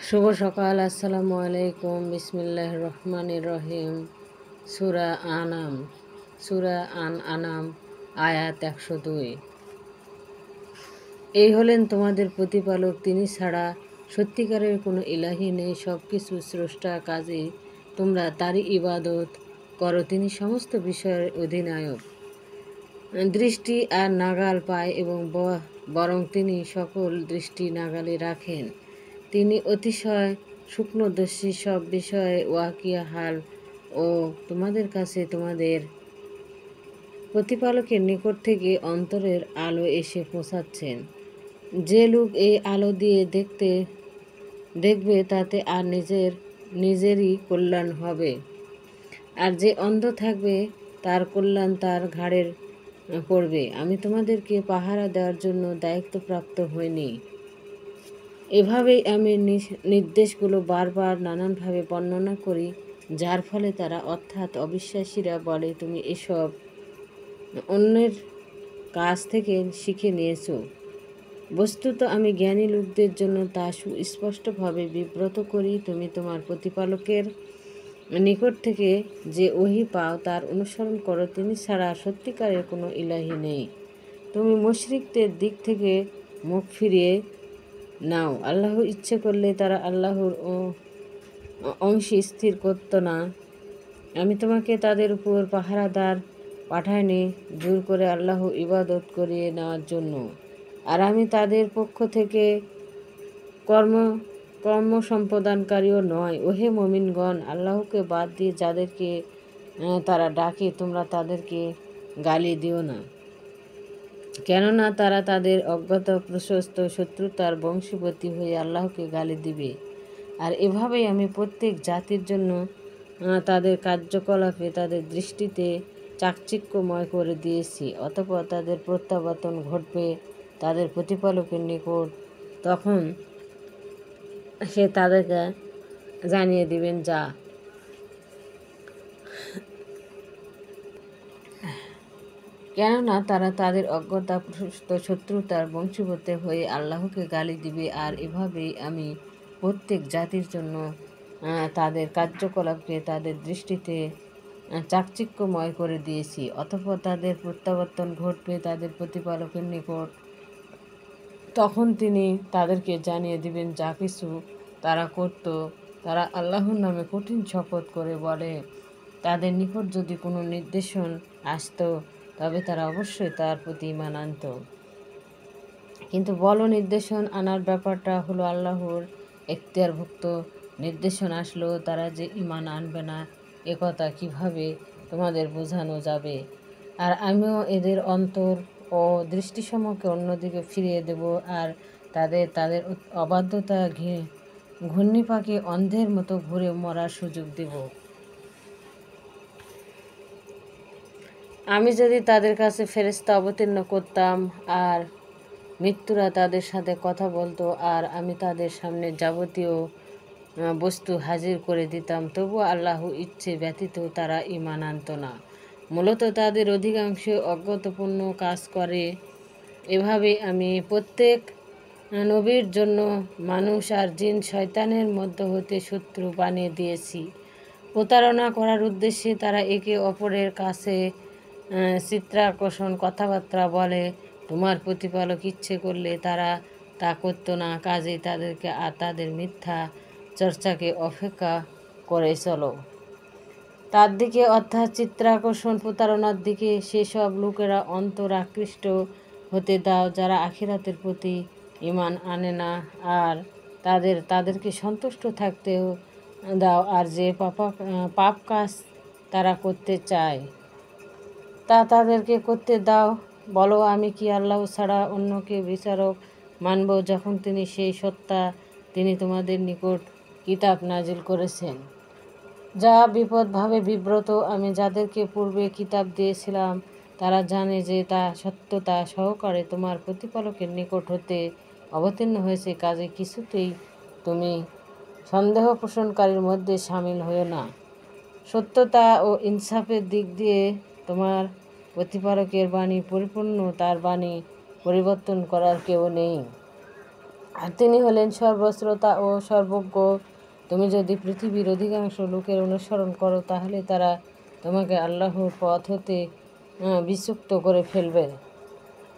শুভ সকাল, আসসালামু আলাইকুম। বিসমিল্লাহির রহমানির রহিম। সূরা আনাম, আনাম আয়াত 102। এই হলেন তোমাদের প্রতিপালক, তিনি ছাড়া সত্যিকারের কোনো ইলাহি নেই। সব কিছু স্রষ্টা, কাজে তোমরা তারই ইবাদত করো। তিনি সমস্ত বিষয়ের অধিনায়ক। দৃষ্টি আর নাগাল পায় এবং বরং তিনি সকল দৃষ্টি নাগালে রাখেন। তিনি অতিশয় সূক্ষ্মদর্শী, সব বিষয়ে ওয়াকিয়া হাল ও তোমাদের কাছে তোমাদের প্রতিপালকের নিকট থেকে অন্তরের আলো এসে পৌঁছাচ্ছেন। যে লোক এই আলো দিয়ে দেখবে তাতে আর নিজেরই কল্যাণ হবে, আর যে অন্ধ থাকবে তার কল্যাণ তার ঘাড়ের পড়বে। আমি তোমাদেরকে পাহারা দেওয়ার জন্য দায়িত্বপ্রাপ্ত হইনি। এভাবেই আমি নির্দেশগুলো বারবার নানানভাবে বর্ণনা করি, যার ফলে তারা অর্থাৎ অবিশ্বাসীরা বলে, তুমি এসব অন্যের কাছ থেকে শিখে নিয়েছ। বস্তুত আমি জ্ঞানী লোকদের জন্য তা সুস্পষ্টভাবে বিব্রত করি। তুমি তোমার প্রতিপালকের নিকট থেকে যে ওহী পাও তার অনুসরণ করো। তিনি ছাড়া সত্যিকারের কোনো ইলাহি নেই। তুমি মুশরিকদের দিক থেকে মুখ ফিরিয়ে নাও। আল্লাহ ইচ্ছে করলে তারা আল্লাহর অংশী স্থির করত না। আমি তোমাকে তাদের উপর পাহারাদার পাঠাইনি জোর করে আল্লাহ ইবাদত করিয়ে নেওয়ার জন্য, আর আমি তাদের পক্ষ থেকে কর্ম সম্পাদনকারীও নয়। ওহে মুমিনগণ, আল্লাহকে বাদ দিয়ে যাদেরকে তারা ডাকে তোমরা তাদেরকে গালি দিও না, কেননা তারা তাদের অজ্ঞাত প্রশস্ত শত্রুতার বংশীবতী হয়ে আল্লাহকে গালি দিবে। আর এভাবেই আমি প্রত্যেক জাতির জন্য তাদের কার্যকলাপে তাদের দৃষ্টিতে চাকচিক্যময় করে দিয়েছি। অতঃপর তাদের প্রত্যাবর্তন ঘটবে তাদের প্রতিপালকের নিকট। তখন সে তাদেরকে জানিয়ে দিবেন, কেননা তারা তাদের অজ্ঞতা প্রশস্ত শত্রুতার বংশীবতে হয়ে আল্লাহকে গালি দিবে। আর এভাবেই আমি প্রত্যেক জাতির জন্য তাদের কার্যকলাপকে তাদের দৃষ্টিতে চাকচিক্যময় করে দিয়েছি। অতঃপর তাদের প্রত্যাবর্তন ঘটবে তাদের প্রতিপালকের নিকট। তখন তিনি তাদেরকে জানিয়ে দিবেন যা কিছু তারা করত। তারা আল্লাহর নামে কঠিন শপথ করে বলে, তাদের নিকট যদি কোনো নির্দেশন আসত তবে তারা অবশ্যই তার প্রতি ঈমান আনত। কিন্তু বলো, নির্দেশন আনার ব্যাপারটা হলো আল্লাহর এখতিয়ারভুক্ত। নির্দেশন আসলেও তারা যে ঈমান আনবে না, একথা কিভাবে তোমাদের বোঝানো যাবে? আর আমিও এদের অন্তর ও দৃষ্টিসমূহকে অন্যদিকে ফিরিয়ে দেব, আর তাদের অবাধ্যতা ঘূর্ণিপাকে অন্ধের মতো ঘুরে মরার সুযোগ দেব। আমি যদি তাদের কাছে ফেরেশতা অবতীর্ণ করতাম আর মৃত্যুরা তাদের সাথে কথা বলতো, আর আমি তাদের সামনে যাবতীয় বস্তু হাজির করে দিতাম, তবু আল্লাহ ইচ্ছে ব্যতীত তারা ঈমান আনত না। মূলত তাদের অধিকাংশ অজ্ঞতাপূর্ণ কাজ করে। এভাবে আমি প্রত্যেক নবীর জন্য মানুষ আর জিন শয়তানের মধ্য হতে শত্রু বানিয়ে দিয়েছি। প্রতারণা করার উদ্দেশ্যে তারা একে অপরের কাছে চিত্রাকর্ষণ কথাবার্তা বলে। তোমার প্রতিপালক ইচ্ছে করলে তারা তা করতো না, কাজেই তাদেরকে আর তাদের মিথ্যা চর্চাকে অপেক্ষা করে চলো তার দিকে, অর্থাৎ চিত্রাকর্ষণ প্রতারণার দিকে। সেসব লোকেরা অন্তর আকৃষ্ট হতে দাও যারা আখিরাতের প্রতি ঈমান আনে না, আর তাদেরকে সন্তুষ্ট থাকতেও দাও। আর যে পাপ কাজ তারা করতে চায় তা তাদেরকে করতে দাও। বলো, আমি কি আল্লাহ ছাড়া অন্যকে বিচারক মানব, যখন তিনি সেই সত্তা তিনি তোমাদের নিকট কিতাব নাজিল করেছেন যা বিপদভাবে বিব্রত। আমি যাদেরকে পূর্বে কিতাব দিয়েছিলাম তারা জানে যে তা সত্যতা সহকারে তোমার প্রতিপালকের নিকট হতে অবতীর্ণ হয়েছে। কাজে কিছুতেই তুমি সন্দেহ পোষণকারীর মধ্যে সামিল হও না। সত্যতা ও ইনসাফের দিক দিয়ে তোমার প্রতিপালকের বাণী পরিপূর্ণ, তার বাণী পরিবর্তন করার কেউ নেই। আর তিনি হলেন সর্বশ্রোতা ও সর্বজ্ঞ। তুমি যদি পৃথিবীর অধিকাংশ লোকের অনুসরণ করো তাহলে তারা তোমাকে আল্লাহর পথ হতে বিচ্যুত করে ফেলবে।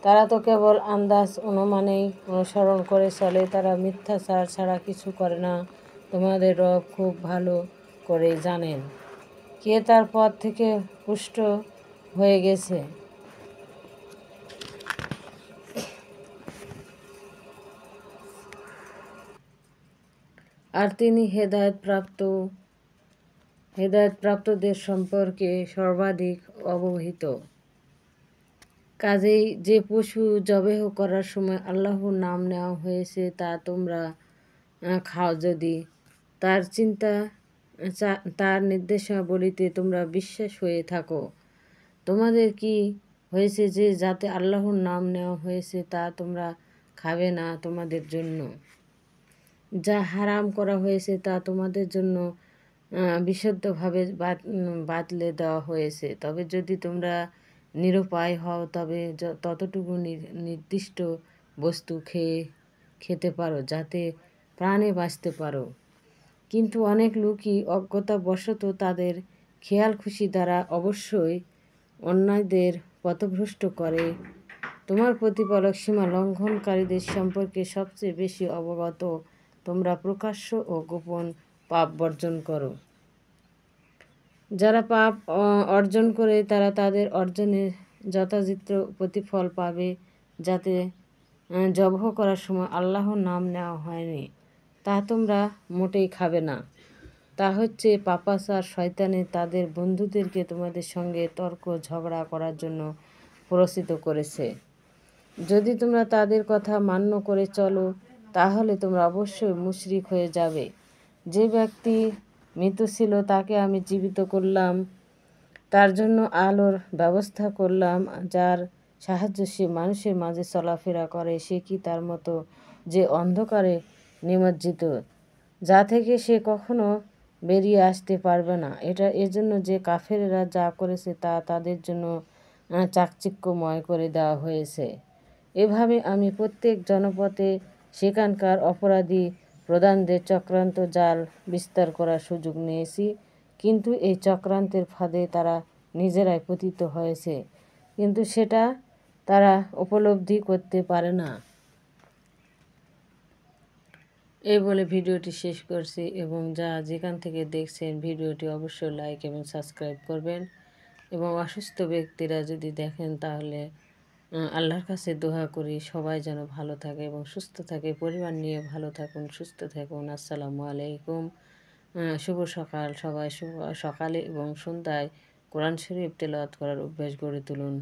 তারা তো কেবল আন্দাজ অনুমানেই অনুসরণ করে চলে, তারা মিথ্যাচার ছাড়া কিছু করে না। তোমাদের রব খুব ভালো করে জানেন কে তার পথ থেকে পুষ্ট হয়ে গেছে। আর তিনি হেদায়েতপ্রাপ্তদের সম্পর্কে সর্বাধিক অবহিত। কাজেই যে পশু জবেহ করার সময় আল্লাহর নাম নেওয়া হয়েছে তা তোমরা খাও, যদি তার নির্দেশাবলিতে তোমরা বিশ্বাস হয়ে থাকো। তোমাদের কি হয়েছে যে যাতে আল্লাহর নাম নেওয়া হয়েছে তা তোমরা খাবে না? তোমাদের জন্য যা হারাম করা হয়েছে তা তোমাদের জন্য বিশুদ্ধভাবে বাতলে দেওয়া হয়েছে। তবে যদি তোমরা নিরুপায় হও তবে ততটুকু নির্দিষ্ট বস্তু খেতে পারো যাতে প্রাণে বাঁচতে পারো। কিন্তু অনেক লোকই অজ্ঞতাবশত তাদের খেয়াল খুশি দ্বারা অবশ্যই অন্যায়দের পথভ্রষ্ট করে। তোমার প্রতিপালক সীমা লঙ্ঘনকারীদের সম্পর্কে সবচেয়ে বেশি অবগত। তোমরা প্রকাশ্য ও গোপন পাপ বর্জন করো। যারা পাপ অর্জন করে তারা তাদের অর্জনের যথাযথ প্রতিফল পাবে। যাতে জবহ করার সময় আল্লাহর নাম নেওয়া হয়নি তা তোমরা মোটেই খাবে না। তা হচ্ছে পাপাচার। শয়তানে তাদের বন্ধুদেরকে তোমাদের সঙ্গে তর্ক ঝগড়া করার জন্য প্ররোচিত করেছে। যদি তোমরা তাদের কথা মান্য করে চলো তাহলে তোমরা অবশ্যই মুশরিক হয়ে যাবে। যে ব্যক্তি মৃত ছিল তাকে আমি জীবিত করলাম, তার জন্য আলোর ব্যবস্থা করলাম, যার সাহায্যে সে মানুষের মাঝে চলাফেরা করে। সে কি তার মতো যে অন্ধকারে নিমজ্জিত, যা থেকে সে কখনো বেরিয়ে আসতে পারবে না? এজন্য যে কাফেরেরা যা করেছে তা তাদের জন্য চাকচিক্যময় করে দেওয়া হয়েছে। এভাবে আমি প্রত্যেক জনপদে সেখানকার অপরাধী প্রধানদের চক্রান্ত জাল বিস্তার করার সুযোগ নিয়েছি, কিন্তু এই চক্রান্তের ফাঁদে তারা নিজেরাই পতিত হয়েছে, কিন্তু সেটা তারা উপলব্ধি করতে পারে না। এই বলে ভিডিওটি শেষ করছি, এবং যেখান থেকে দেখছেন ভিডিওটি অবশ্যই লাইক এবং সাবস্ক্রাইব করবেন। এবং অসুস্থ ব্যক্তিরা যদি দেখেন তাহলে আল্লাহর কাছে দোয়া করি সবাই যেন ভালো থাকে এবং সুস্থ থাকে, পরিবার নিয়ে ভালো থাকুন, সুস্থ থাকুন। আসসালামু আলাইকুম। শুভ সকাল। সবাই সকালে এবং সন্ধ্যায় কোরআন শরীফ তেলাওয়াত করার অভ্যাস গড়ে তুলুন।